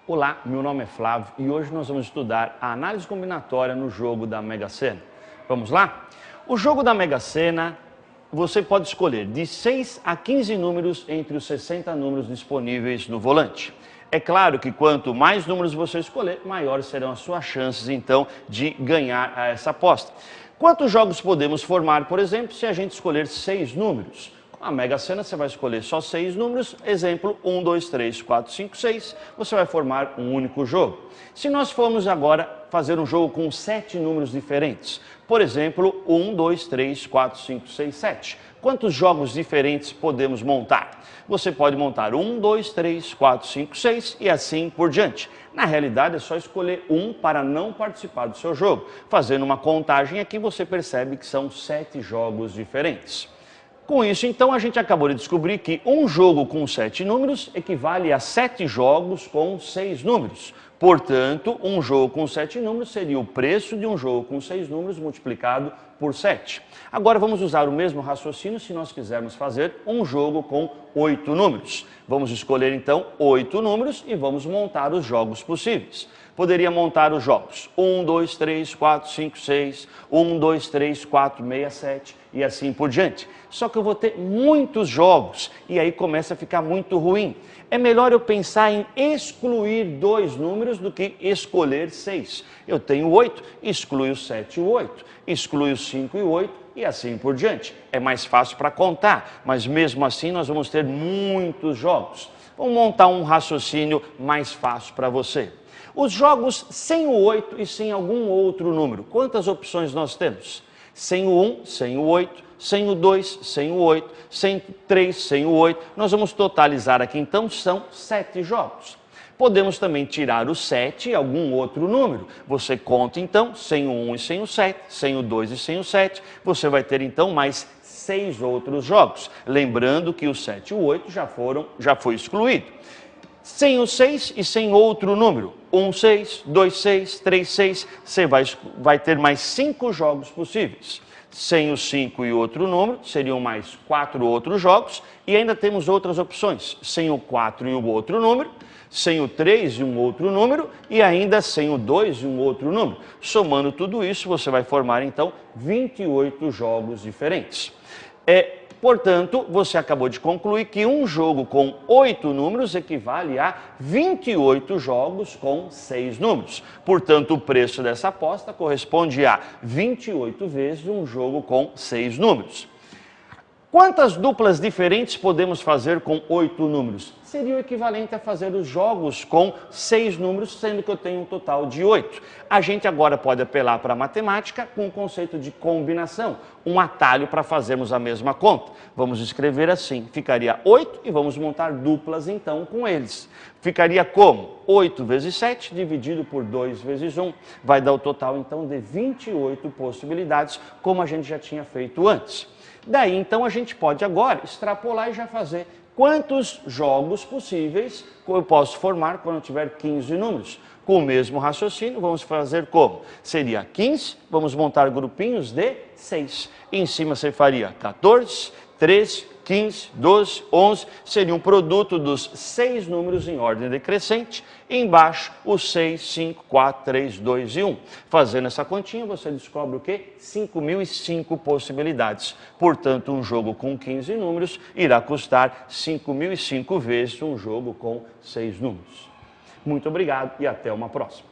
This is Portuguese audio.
Olá, meu nome é Flávio e hoje nós vamos estudar a análise combinatória no jogo da Mega Sena. Vamos lá? O jogo da Mega Sena, você pode escolher de 6 a 15 números entre os 60 números disponíveis no volante. É claro que quanto mais números você escolher, maiores serão as suas chances, então, de ganhar essa aposta. Quantos jogos podemos formar, por exemplo, se a gente escolher 6 números? A Mega Sena você vai escolher só 6 números, exemplo 1, 2, 3, 4, 5, 6, você vai formar um único jogo. Se nós formos agora fazer um jogo com 7 números diferentes, por exemplo 1, 2, 3, 4, 5, 6, 7, quantos jogos diferentes podemos montar? Você pode montar 1, 2, 3, 4, 5, 6 e assim por diante. Na realidade é só escolher um para não participar do seu jogo. Fazendo uma contagem aqui você percebe que são 7 jogos diferentes. Com isso, então, a gente acabou de descobrir que um jogo com 7 números equivale a 7 jogos com 6 números. Portanto, um jogo com 7 números seria o preço de um jogo com 6 números multiplicado por 7. Agora vamos usar o mesmo raciocínio se nós quisermos fazer um jogo com 8 números. Vamos escolher então 8 números e vamos montar os jogos possíveis. Poderia montar os jogos 1, 2, 3, 4, 5, 6, 1, 2, 3, 4, 6, 7 e assim por diante. Só que eu vou ter muitos jogos e aí começa a ficar muito ruim. É melhor eu pensar em excluir 2 números do que escolher 6. Eu tenho 8, exclui o 7 e o 8, exclui o 5 e o 8 e assim por diante. É mais fácil para contar, mas mesmo assim nós vamos ter muitos jogos. Vamos montar um raciocínio mais fácil para você. Os jogos sem o 8 e sem algum outro número, quantas opções nós temos? Sem o 1, sem o 8, sem o 2, sem o 8, sem o 3, sem o 8. Nós vamos totalizar aqui, então, são 7 jogos. Podemos também tirar o 7 e algum outro número. Você conta, então, sem o 1 e sem o 7, sem o 2 e sem o 7. Você vai ter, então, mais 6 outros jogos. Lembrando que o 7 e o 8 já foi excluído. Sem o 6 e sem outro número, 1, 6, 2, 6, 3, 6, você vai ter mais 5 jogos possíveis. Sem o 5 e outro número, seriam mais 4 outros jogos, e ainda temos outras opções, sem o 4 e o outro número, sem o 3 e um outro número, e ainda sem o 2 e um outro número. Somando tudo isso, você vai formar, então, 28 jogos diferentes. Portanto, você acabou de concluir que um jogo com 8 números equivale a 28 jogos com 6 números. Portanto, o preço dessa aposta corresponde a 28 vezes um jogo com 6 números. Quantas duplas diferentes podemos fazer com 8 números? Seria o equivalente a fazer os jogos com 6 números, sendo que eu tenho um total de 8. A gente agora pode apelar para a matemática com o conceito de combinação, um atalho para fazermos a mesma conta. Vamos escrever assim, ficaria 8 e vamos montar duplas então com eles. Ficaria como? 8 vezes 7 dividido por 2 vezes 1, vai dar o total então de 28 possibilidades, como a gente já tinha feito antes. Daí, então, a gente pode agora extrapolar e já fazer quantos jogos possíveis eu posso formar quando eu tiver 15 números. Com o mesmo raciocínio, vamos fazer como? Seria 15, vamos montar grupinhos de 6. Em cima você faria 14, 13, 15, 12, 11, seria um produto dos 6 números em ordem decrescente, e embaixo os 6, 5, 4, 3, 2 e 1. Fazendo essa continha, você descobre o quê? 5.005 possibilidades. Portanto, um jogo com 15 números irá custar 5.005 vezes um jogo com 6 números. Muito obrigado e até uma próxima.